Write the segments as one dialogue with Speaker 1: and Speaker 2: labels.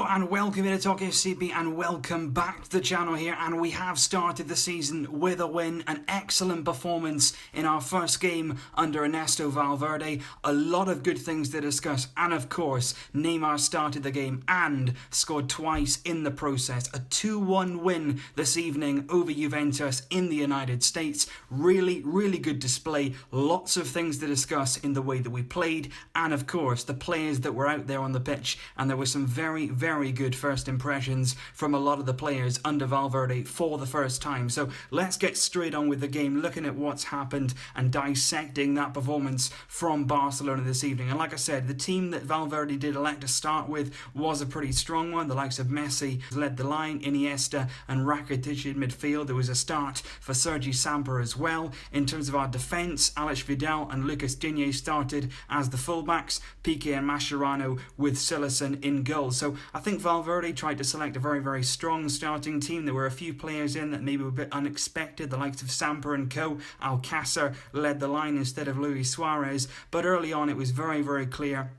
Speaker 1: and welcome to Talk FCB and welcome back to the channel here, and we have started the season with a win, an excellent performance in our first game under Ernesto Valverde, a lot of good things to discuss, and of course Neymar started the game and scored twice in the process. A 2-1 win this evening over Juventus in the United States. Really good display, lots of things to discuss in the way that we played, and of course the players that were out there on the pitch, and there were some very good first impressions from a lot of the players under Valverde for the first time. So let's get straight on with the game, looking at what's happened and dissecting that performance from Barcelona this evening. And like I said, the team that Valverde did elect to start with was a pretty strong one. The likes of Messi led the line, Iniesta and Rakitic in midfield. There was a start for Sergi Samper as well. In terms of our defence, Alex Vidal and Lucas Digne started as the fullbacks, Piqué and Mascherano with Silasson in goal. So I think Valverde tried to select a very strong starting team. There were a few players in that maybe were a bit unexpected, the likes of Samper and co. Alcácer led the line instead of Luis Suárez, but early on it was very clear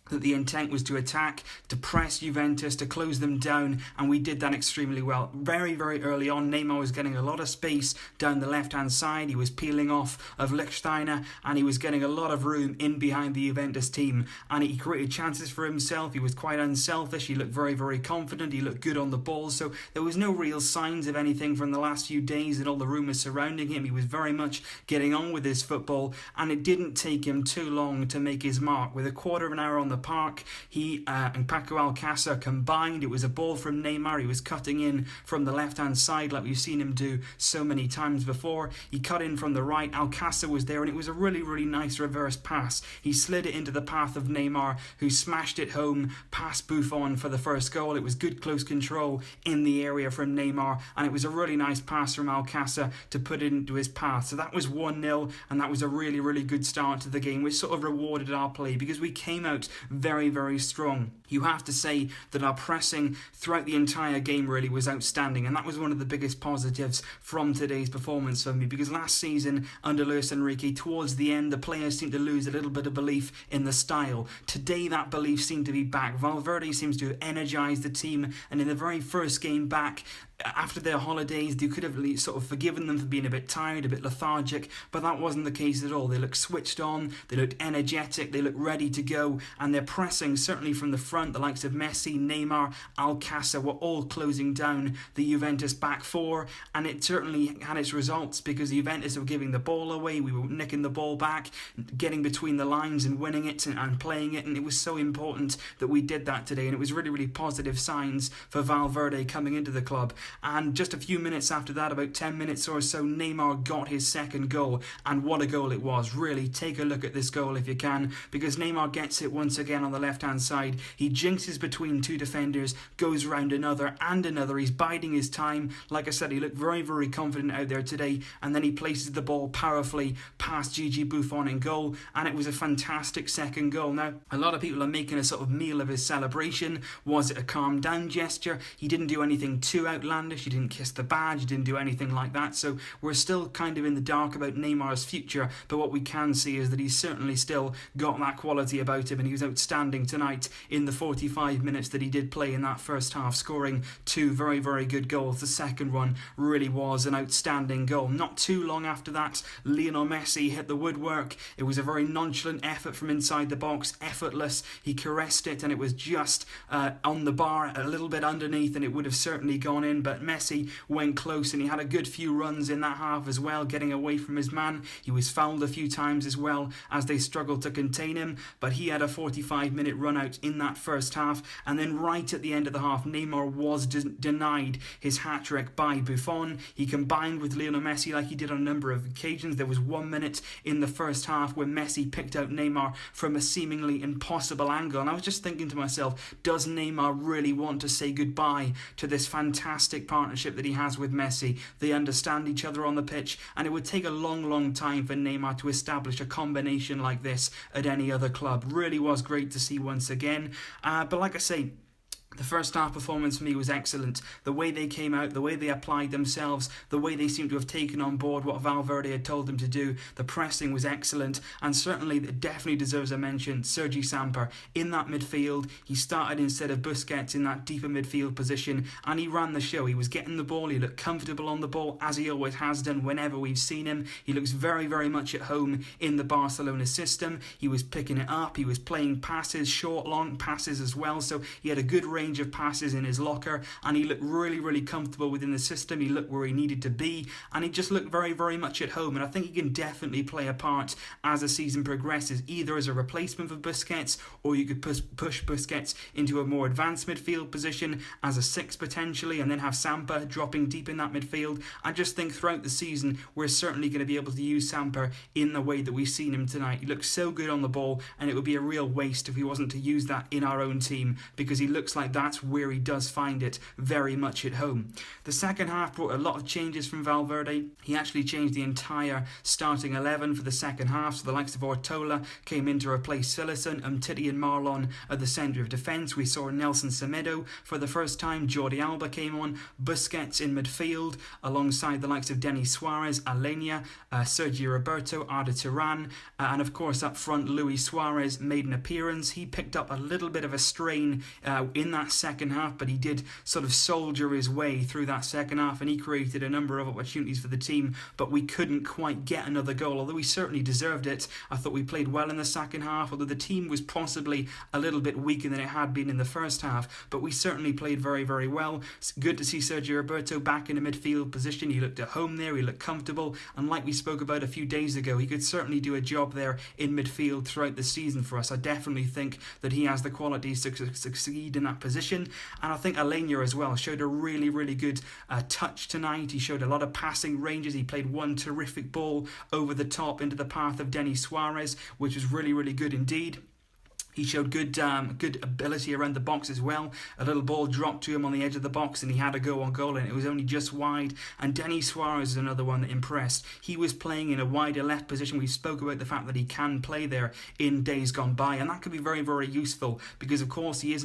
Speaker 1: that the intent was to attack, to press Juventus, to close them down, and we did that extremely well. Very early on, Neymar was getting a lot of space down the left-hand side. He was peeling off of Lichtsteiner, and he was getting a lot of room in behind the Juventus team, and he created chances for himself. He was quite unselfish. He looked very confident. He looked good on the ball, so there was no real signs of anything from the last few days and all the rumours surrounding him. He was very much getting on with his football, and it didn't take him too long to make his mark. With a quarter of an hour on the park, he and Paco Alcácer combined. It was a ball from Neymar. He was cutting in from the left hand side like we've seen him do so many times before. He cut in from the right, Alcácer was there, and it was a really nice reverse pass. He slid it into the path of Neymar, who smashed it home past Buffon for the first goal. It was good close control in the area from Neymar, and it was a really nice pass from Alcácer to put it into his path. So that was 1-0, and that was a really good start to the game, which sort of rewarded our play because we came out very strong. You have to say that our pressing throughout the entire game really was outstanding, and that was one of the biggest positives from today's performance for me, because last season under Luis Enrique, towards the end, the players seemed to lose a little bit of belief in the style. Today that belief seemed to be back. Valverde seems to have energized the team, and in the very first game back after their holidays, they could have sort of forgiven them for being a bit tired, a bit lethargic, but that wasn't the case at all. They looked switched on, they looked energetic, they looked ready to go, and their pressing, certainly from the front, the likes of Messi, Neymar, Alcácer were all closing down the Juventus back four, and it certainly had its results because the Juventus were giving the ball away. We were nicking the ball back, getting between the lines and winning it and playing it, and it was so important that we did that today, and it was really positive signs for Valverde coming into the club. And just a few minutes after that, about 10 minutes or so, Neymar got his second goal, and what a goal it was. Really, take a look at this goal if you can, because Neymar gets it once again on the left hand side. He jinxes between two defenders, goes round another and another. He's biding his time. Like I said, he looked very confident out there today, and then he places the ball powerfully past Gigi Buffon in goal, and it was a fantastic second goal. Now, a lot of people are making a sort of meal of his celebration. Was it a calm down gesture? He didn't do anything too outlandish. He didn't kiss the badge, he didn't do anything like that, so we're still kind of in the dark about Neymar's future, but what we can see is that he's certainly still got that quality about him, and he was outstanding tonight in the 45 minutes that he did play in that first half, scoring two very good goals. The second one really was an outstanding goal. Not too long after that, Lionel Messi hit the woodwork. It was a very nonchalant effort from inside the box, effortless. He caressed it, and it was just on the bar, a little bit underneath, and it would have certainly gone in, but Messi went close, and he had a good few runs in that half as well, getting away from his man. He was fouled a few times as well as they struggled to contain him, but he had a 45-minute run out in that first half, and then right at the end of the half, Neymar was denied his hat-trick by Buffon. He combined with Lionel Messi like he did on a number of occasions. There was 1 minute in the first half where Messi picked out Neymar from a seemingly impossible angle, and I was just thinking to myself, does Neymar really want to say goodbye to this fantastic partnership that he has with Messi? They understand each other on the pitch, and it would take a long time for Neymar to establish a combination like this at any other club. Really was great to see once again, but like I say, The first half performance for me was excellent. The way they came out, the way they applied themselves, the way they seemed to have taken on board what Valverde had told them to do. The pressing was excellent, and certainly it definitely deserves a mention. Sergi Samper in that midfield. He started instead of Busquets in that deeper midfield position, and he ran the show. He was getting the ball. He looked comfortable on the ball, as he always has done whenever we've seen him. He looks very, very much at home in the Barcelona system. He was picking it up. He was playing passes, short, long passes as well. So he had a good range of passes in his locker, and he looked really, really comfortable within the system. He looked where he needed to be, and he just looked very, very much at home. And I think he can definitely play a part as the season progresses, either as a replacement for Busquets, or you could push Busquets into a more advanced midfield position as a six potentially, and then have Samper dropping deep in that midfield. I just think throughout the season we're certainly going to be able to use Samper in the way that we've seen him tonight. He looks so good on the ball, and it would be a real waste if he wasn't to use that in our own team, because he looks like that's where he does find it very much at home. The second half brought a lot of changes from Valverde. He actually changed the entire starting 11 for the second half, so the likes of Ortola came in to replace Sillerson, Umtiti and Marlon at the centre of defence. We saw Nelson Semedo for the first time. Jordi Alba came on. Busquets in midfield alongside the likes of Denis Suárez, Alenia, Sergio Roberto, Arda Turan, and of course up front Luis Suárez made an appearance. He picked up a little bit of a strain in that second half, but he did sort of soldier his way through that second half, and he created a number of opportunities for the team, but we couldn't quite get another goal, although we certainly deserved it. I thought we played well in the second half, although the team was possibly a little bit weaker than it had been in the first half, but we certainly played very, very well. It's good to see Sergio Roberto back in a midfield position. He looked at home there, he looked comfortable, and like we spoke about a few days ago, he could certainly do a job there in midfield throughout the season for us. I definitely think that he has the qualities to succeed in that position, and I think Alenia as well showed a really, really good touch tonight. He showed a lot of passing ranges. He played one terrific ball over the top into the path of Denis Suárez, which was really, really good indeed. He showed good ability around the box as well. A little ball dropped to him on the edge of the box, and he had a go on goal, and it was only just wide. And Denis Suárez is another one that impressed. He was playing in a wider left position. We spoke about the fact that he can play there in days gone by, and that could be very, very useful, because of course he is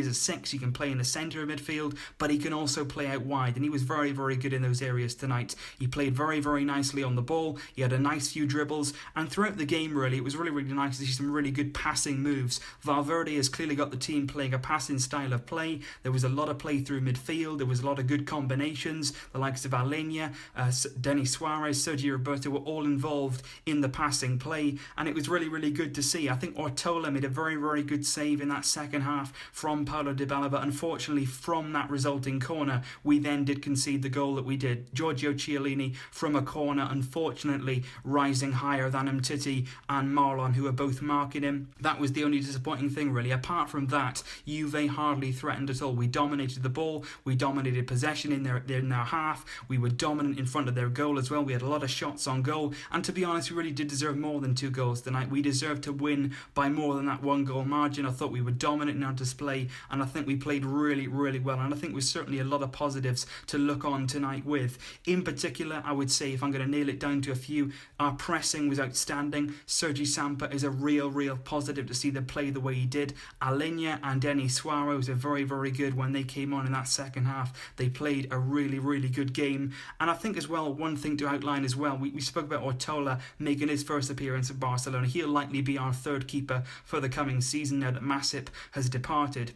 Speaker 1: a six. He can play in the centre of midfield, but he can also play out wide, and he was very, very good in those areas tonight. He played very, very nicely on the ball. He had a nice few dribbles, and throughout the game really it was really, really nice to see some really good passing moves. Valverde has clearly got the team playing a passing style of play. There was a lot of play through midfield. There was a lot of good combinations. The likes of Alenia, Denis Suárez, Sergio Roberto were all involved in the passing play, and it was really, really good to see. I think Ortola made a very, very good save in that second half from Paulo Dybala, but unfortunately from that resulting corner we then did concede the goal that we did. Giorgio Chiellini from a corner, unfortunately rising higher than Umtiti and Marlon, who were both marking him. That was the only disappointing thing really. Apart from that, Juve hardly threatened at all. We dominated the ball, we dominated possession in their half, we were dominant in front of their goal as well. We had a lot of shots on goal, and to be honest, we really did deserve more than 2 goals tonight. We deserved to win by more than that 1 goal margin. I thought we were dominant in our display, and I think we played really, really well, and I think there's certainly a lot of positives to look on tonight with. In particular, I would say, if I'm going to nail it down to a few, our pressing was outstanding. Sergi Samper is a real positive to see the play the way he did. Alenia and Denis Suárez were very, very good when they came on in that second half. They played a really, really good game. And I think as well, one thing to outline as well, we spoke about Ortola making his first appearance at Barcelona. He'll likely be our third keeper for the coming season now that Masip has departed.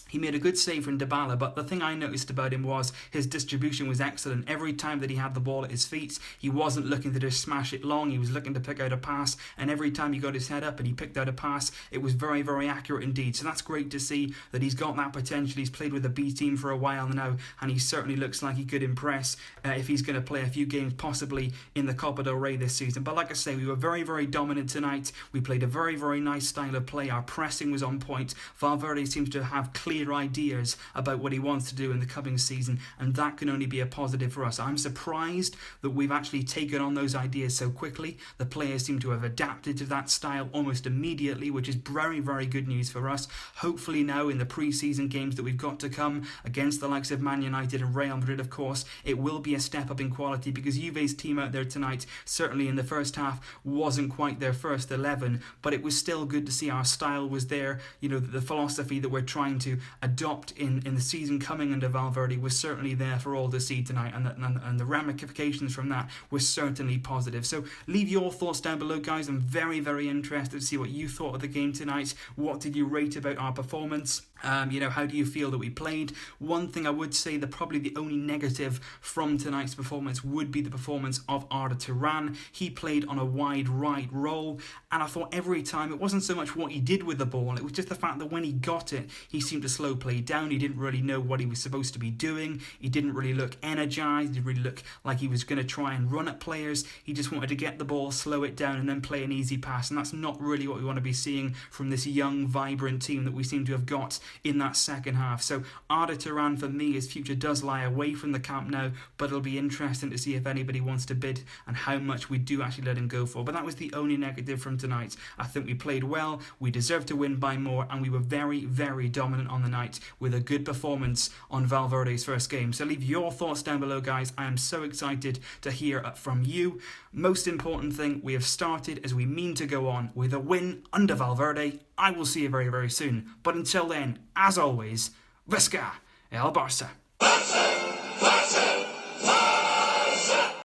Speaker 1: He made a good save from Dybala, but the thing I noticed about him was his distribution was excellent. Every time that he had the ball at his feet, he wasn't looking to just smash it long. He was looking to pick out a pass, and every time he got his head up and he picked out a pass, it was very, very accurate indeed. So that's great to see that he's got that potential. He's played with the B team for a while now, and he certainly looks like he could impress if he's going to play a few games, possibly in the Copa del Rey this season. But like I say, we were very, very dominant tonight. We played a very, very nice style of play. Our pressing was on point. Valverde seems to have clear ideas about what he wants to do in the coming season, and that can only be a positive for us. I'm surprised that we've actually taken on those ideas so quickly. The players seem to have adapted to that style almost immediately, which is very, very good news for us. Hopefully now in the pre-season games that we've got to come against the likes of Man United and Real Madrid, of course, it will be a step up in quality, because Juve's team out there tonight, certainly in the first half, wasn't quite their first 11, but it was still good to see our style was there. You know, the philosophy that we're trying to adopt in the season coming under Valverde was certainly there for all to see tonight, and the ramifications from that were certainly positive. So leave your thoughts down below, guys. I'm very, very interested to see what you thought of the game tonight. What did you rate about our performance? How do you feel that we played? One thing I would say that probably the only negative from tonight's performance would be the performance of Arda Turan. He played on a wide right role, and I thought every time it wasn't so much what he did with the ball, it was just the fact that when he got it, he seemed to slow play down. He didn't really know what he was supposed to be doing. He didn't really look energized. He didn't really look like he was going to try and run at players. He just wanted to get the ball, slow it down, and then play an easy pass, and that's not really what we want to be seeing from this young, vibrant team that we seem to have got in that second half. So Arda Turan, for me, his future does lie away from the Camp Nou, but it'll be interesting to see if anybody wants to bid and how much we do actually let him go for. But that was the only negative from tonight. I think we played well, we deserved to win by more, and we were very, very dominant on the night with a good performance on Valverde's first game. So leave your thoughts down below, guys. I am so excited to hear from you. Most important thing, we have started as we mean to go on with a win under Valverde. I will see you very, very soon. But until then, as always, Visca el Barça.